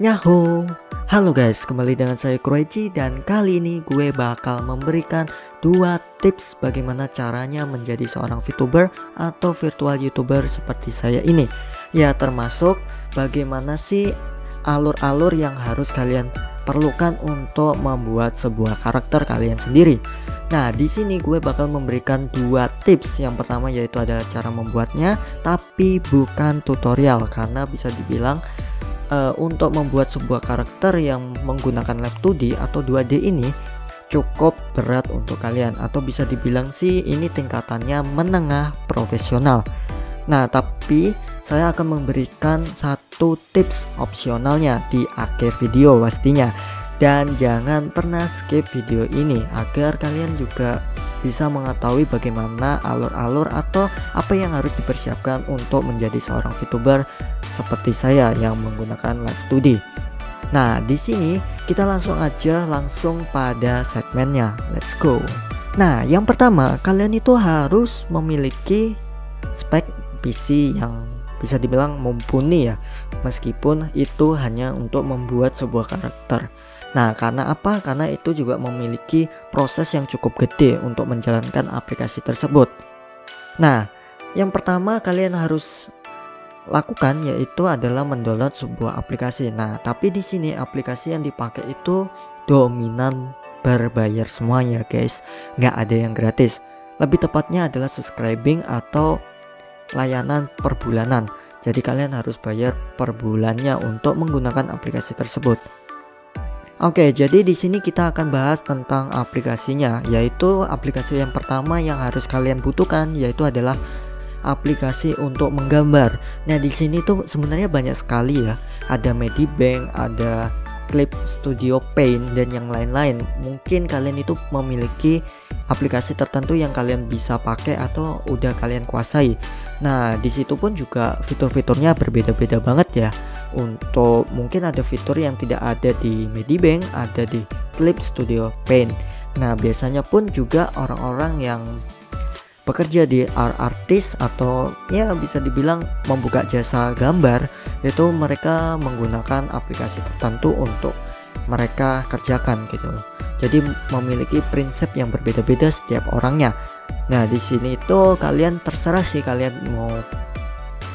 Yahoo, halo guys, kembali dengan saya Kureji dan kali ini gue bakal memberikan 2 tips bagaimana caranya menjadi seorang VTuber atau virtual YouTuber seperti saya ini. Ya, termasuk bagaimana sih alur-alur yang harus kalian perlukan untuk membuat sebuah karakter kalian sendiri. Nah, di sini gue bakal memberikan 2 tips. Yang pertama yaitu adalah cara membuatnya, tapi bukan tutorial karena bisa dibilang untuk membuat sebuah karakter yang menggunakan Live 2D atau 2D ini cukup berat untuk kalian, atau bisa dibilang sih ini tingkatannya menengah profesional. Nah, tapi saya akan memberikan 1 tips opsionalnya di akhir video pastinya. Dan jangan pernah skip video ini agar kalian juga bisa mengetahui bagaimana alur-alur atau apa yang harus dipersiapkan untuk menjadi seorang VTuber seperti saya yang menggunakan Live 2D. Nah, di sini kita langsung pada segmennya. Let's go. Nah, yang pertama, kalian itu harus memiliki spek PC yang bisa dibilang mumpuni ya, meskipun itu hanya untuk membuat sebuah karakter. Nah, karena apa? Karena itu juga memiliki proses yang cukup gede untuk menjalankan aplikasi tersebut. Nah, yang pertama kalian harus lakukan yaitu adalah mendownload sebuah aplikasi. Nah, tapi di sini aplikasi yang dipakai itu dominan berbayar semuanya, guys. Nggak ada yang gratis. Lebih tepatnya adalah subscribing atau layanan per bulanan. Jadi kalian harus bayar per bulannya untuk menggunakan aplikasi tersebut. Oke, jadi di sini kita akan bahas tentang aplikasinya, yaitu aplikasi yang pertama yang harus kalian butuhkan yaitu adalah aplikasi untuk menggambar. Nah, di sini tuh sebenarnya banyak sekali ya. Ada Medibank, ada Clip Studio Paint dan yang lain-lain. Mungkin kalian itu memiliki aplikasi tertentu yang kalian bisa pakai atau udah kalian kuasai. Nah, di situ pun juga fitur-fiturnya berbeda-beda banget ya. Untuk mungkin ada fitur yang tidak ada di Medibank, ada di Clip Studio Paint. Nah, biasanya pun juga orang-orang yang bekerja di art artist atau ya bisa dibilang membuka jasa gambar, itu mereka menggunakan aplikasi tertentu untuk mereka kerjakan gitu loh. Jadi memiliki prinsip yang berbeda-beda setiap orangnya. Nah, di sini itu kalian terserah sih kalian mau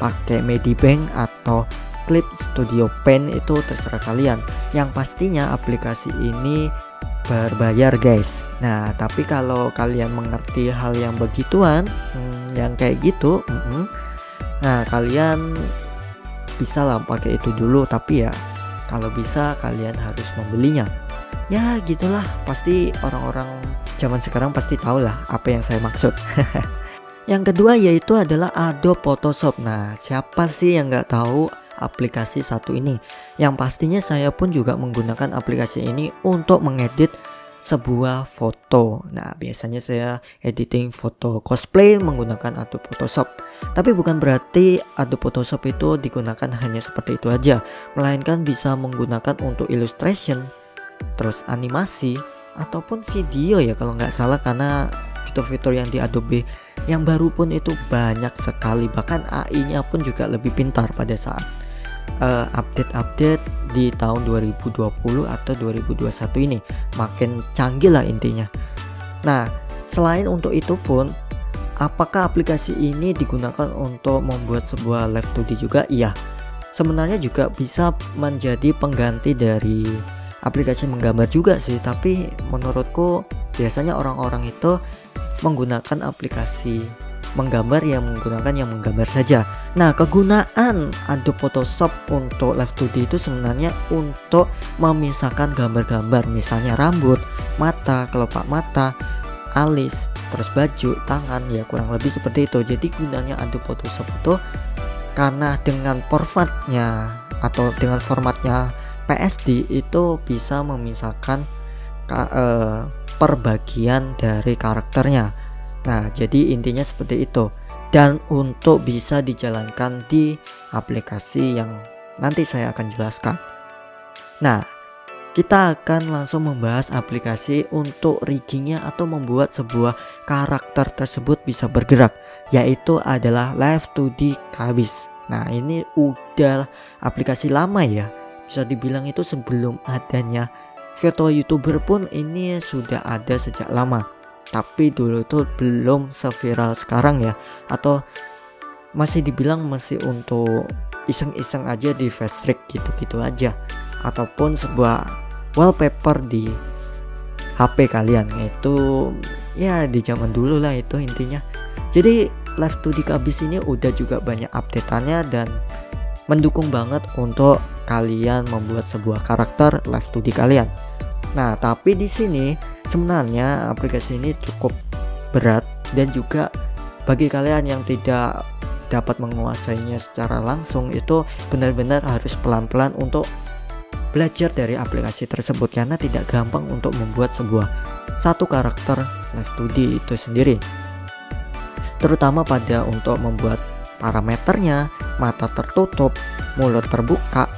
pakai Medibank atau Clip Studio Paint, itu terserah kalian. Yang pastinya aplikasi ini berbayar, guys. Nah, tapi kalau kalian mengerti hal yang begituan, yang kayak gitu, nah kalian bisa lah pakai itu dulu. Tapi ya kalau bisa kalian harus membelinya. Ya gitulah, pasti orang-orang zaman sekarang pasti tahu lah apa yang saya maksud. Yang kedua yaitu adalah Adobe Photoshop. Nah, siapa sih yang nggak tahu aplikasi satu ini? Yang pastinya saya pun juga menggunakan aplikasi ini untuk mengedit sebuah foto. Nah, biasanya saya editing foto cosplay menggunakan Adobe Photoshop. Tapi bukan berarti Adobe Photoshop itu digunakan hanya seperti itu aja, melainkan bisa menggunakan untuk illustration, terus animasi ataupun video ya kalau nggak salah, karena fitur-fitur yang di Adobe yang baru pun itu banyak sekali. Bahkan AI-nya pun juga lebih pintar pada saat update-update di tahun 2020 atau 2021 ini, makin canggih lah intinya. Nah, selain untuk itu pun, apakah aplikasi ini digunakan untuk membuat sebuah Live 2D juga? Iya, sebenarnya juga bisa menjadi pengganti dari aplikasi menggambar juga sih. Tapi menurutku biasanya orang-orang itu menggunakan aplikasi menggambar yang menggambar saja. Nah, kegunaan Adobe Photoshop untuk Live 2D itu sebenarnya untuk memisahkan gambar-gambar, misalnya rambut, mata, kelopak mata, alis, terus baju, tangan, ya kurang lebih seperti itu. Jadi gunanya Adobe Photoshop itu karena dengan formatnya atau dengan formatnya PSD itu bisa memisahkan perbagian dari karakternya. Nah, jadi intinya seperti itu. Dan untuk bisa dijalankan di aplikasi yang nanti saya akan jelaskan. Nah, kita akan langsung membahas aplikasi untuk riggingnya atau membuat sebuah karakter tersebut bisa bergerak, yaitu adalah Live 2D Cubase. Nah, ini udah aplikasi lama ya, bisa dibilang itu sebelum adanya virtual YouTuber pun ini sudah ada sejak lama. Tapi dulu itu belum seviral sekarang ya, atau masih dibilang masih untuk iseng-iseng aja di Face gitu-gitu aja, ataupun sebuah wallpaper di HP kalian. Itu ya di zaman dulu lah itu intinya. Jadi Live 2D Kabis ini udah juga banyak updateannya dan mendukung banget untuk kalian membuat sebuah karakter Live 2D kalian. Nah, tapi di sini sebenarnya aplikasi ini cukup berat, dan juga bagi kalian yang tidak dapat menguasainya secara langsung itu benar-benar harus pelan-pelan untuk belajar dari aplikasi tersebut, karena tidak gampang untuk membuat satu karakter Live 2D itu sendiri. Terutama pada untuk membuat parameternya, mata tertutup, mulut terbuka,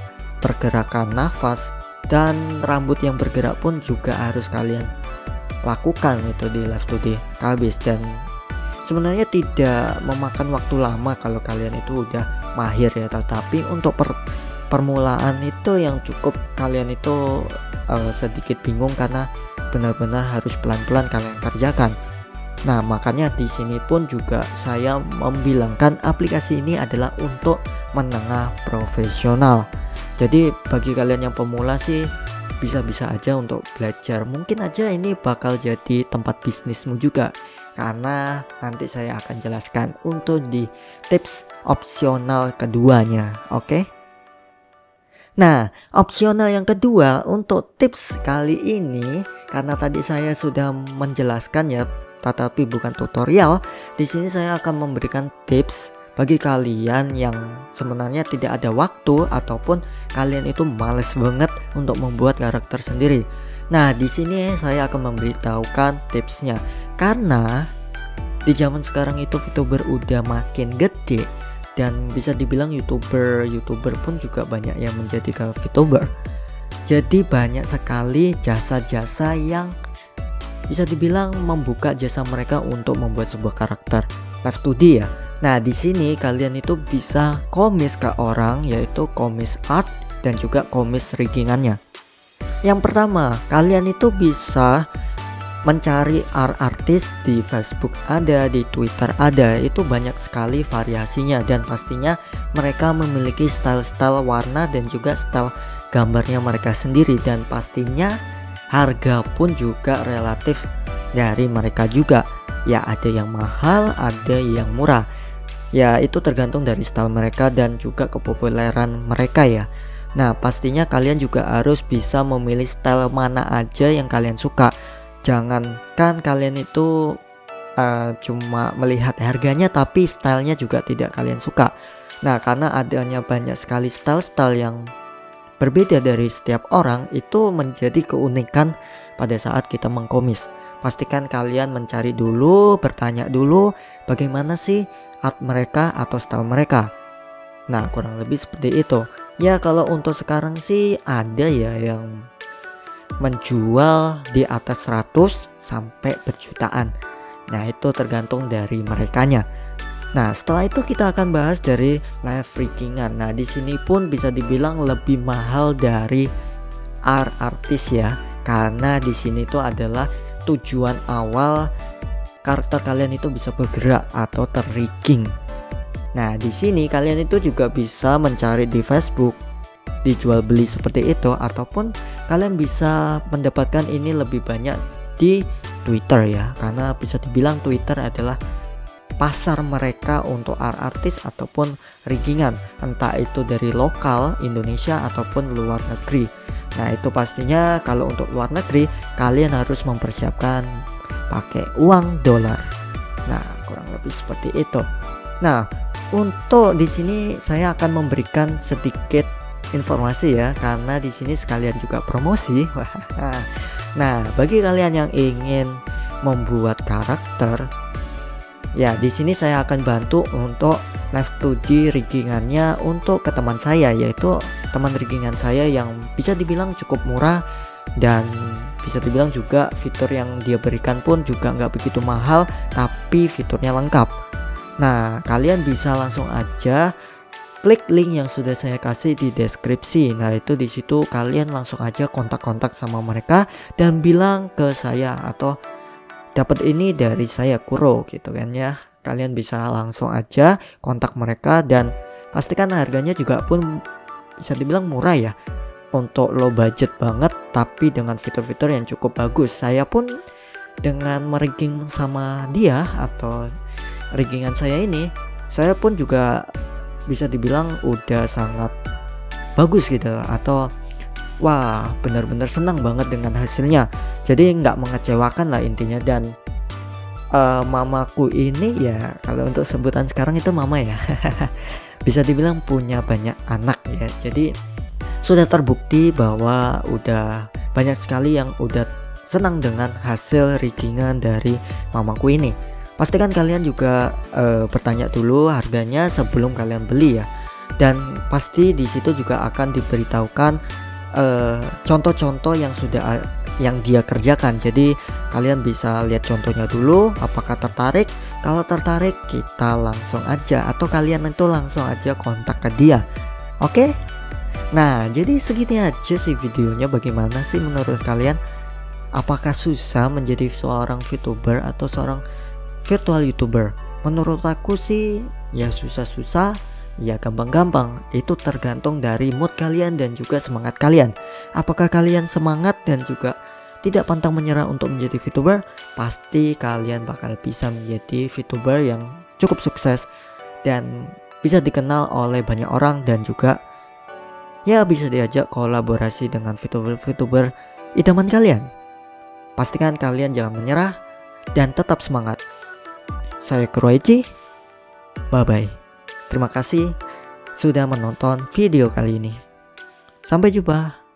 pergerakan nafas, dan rambut yang bergerak pun juga harus kalian lakukan itu di Live 2D Kabis. Dan sebenarnya tidak memakan waktu lama kalau kalian itu udah mahir ya, tetapi untuk permulaan itu yang cukup kalian itu sedikit bingung, karena benar-benar harus pelan-pelan kalian kerjakan. Nah, makanya di sini pun juga saya membilangkan aplikasi ini adalah untuk menengah profesional. Jadi bagi kalian yang pemula sih bisa-bisa aja untuk belajar. Mungkin aja ini bakal jadi tempat bisnismu juga, karena nanti saya akan jelaskan untuk di tips opsional keduanya. Oke? Nah, opsional yang kedua untuk tips kali ini, karena tadi saya sudah menjelaskan ya, tetapi bukan tutorial. Di sini saya akan memberikan tips bagi kalian yang sebenarnya tidak ada waktu, ataupun kalian itu males banget untuk membuat karakter sendiri. Nah, di sini saya akan memberitahukan tipsnya, karena di zaman sekarang itu VTuber udah makin gede, dan bisa dibilang YouTuber pun juga banyak yang menjadi ke VTuber. Jadi banyak sekali jasa-jasa yang bisa dibilang membuka jasa mereka untuk membuat sebuah karakter Live 2D ya. Nah, di sini kalian itu bisa komis ke orang, yaitu komis art dan juga komis riggingannya. Yang pertama, kalian itu bisa mencari art artis di Facebook ada, di Twitter ada. Itu banyak sekali variasinya, dan pastinya mereka memiliki style-style warna dan juga style gambarnya mereka sendiri, dan pastinya harga pun juga relatif dari mereka juga. Ya, ada yang mahal, ada yang murah. Ya, itu tergantung dari style mereka dan juga kepopuleran mereka ya. Nah, pastinya kalian juga harus bisa memilih style mana aja yang kalian suka. Jangankan kalian itu cuma melihat harganya, tapi stylenya juga tidak kalian suka. Nah, karena adanya banyak sekali style-style yang berbeda dari setiap orang, itu menjadi keunikan pada saat kita mengkomis. Pastikan kalian mencari dulu, bertanya dulu bagaimana sih art mereka atau style mereka. Nah, kurang lebih seperti itu. Ya, kalau untuk sekarang sih ada ya yang menjual di atas 100 sampai berjutaan. Nah, itu tergantung dari merekanya. Nah, setelah itu kita akan bahas dari live riggingan. Nah, di sini pun bisa dibilang lebih mahal dari art artis ya, karena di sini itu adalah tujuan awal karakter kalian itu bisa bergerak atau ter-rigging. Nah, di sini kalian itu juga bisa mencari di Facebook, dijual beli seperti itu, ataupun kalian bisa mendapatkan ini lebih banyak di Twitter ya, karena bisa dibilang Twitter adalah pasar mereka untuk art artis ataupun riggingan, entah itu dari lokal Indonesia ataupun luar negeri. Nah, itu pastinya kalau untuk luar negeri kalian harus mempersiapkan pakai uang dolar. Nah, kurang lebih seperti itu. Nah, untuk di sini saya akan memberikan sedikit informasi ya, karena di sini sekalian juga promosi. Nah, bagi kalian yang ingin membuat karakter, ya di sini saya akan bantu untuk Live 2D riggingannya untuk ke teman saya, yaitu teman riggingan saya yang bisa dibilang cukup murah, dan bisa dibilang juga fitur yang dia berikan pun juga nggak begitu mahal, tapi fiturnya lengkap. Nah, kalian bisa langsung aja klik link yang sudah saya kasih di deskripsi. Nah, itu di situ kalian langsung aja kontak-kontak sama mereka dan bilang ke saya atau dapat ini dari saya Kuro gitu kan ya. Kalian bisa langsung aja kontak mereka dan pastikan harganya juga pun bisa dibilang murah ya. Untuk low budget banget tapi dengan fitur-fitur yang cukup bagus. Saya pun dengan merigging sama dia atau riggingan saya ini, saya pun juga bisa dibilang udah sangat bagus gitu atau wah benar-benar senang banget dengan hasilnya. Jadi nggak mengecewakan lah intinya. Dan mamaku ini ya, kalau untuk sebutan sekarang itu mama ya bisa dibilang punya banyak anak ya. Jadi sudah terbukti bahwa udah banyak sekali yang udah senang dengan hasil riggingan dari mamaku ini. Pastikan kalian juga bertanya dulu harganya sebelum kalian beli ya. Dan pasti di situ juga akan diberitahukan contoh-contoh yang dia kerjakan. Jadi kalian bisa lihat contohnya dulu, apakah tertarik. Kalau tertarik kita langsung aja atau kalian itu langsung aja kontak ke dia. Oke? Nah, jadi segini aja sih videonya. Bagaimana sih menurut kalian? Apakah susah menjadi seorang VTuber atau seorang virtual YouTuber? Menurut aku sih ya susah-susah, ya gampang-gampang. Itu tergantung dari mood kalian dan juga semangat kalian. Apakah kalian semangat dan juga tidak pantang menyerah untuk menjadi VTuber? Pasti kalian bakal bisa menjadi VTuber yang cukup sukses dan bisa dikenal oleh banyak orang dan juga ya bisa diajak kolaborasi dengan VTuber idaman kalian. Pastikan kalian jangan menyerah dan tetap semangat. Saya Kuroichi, bye bye. Terima kasih sudah menonton video kali ini. Sampai jumpa.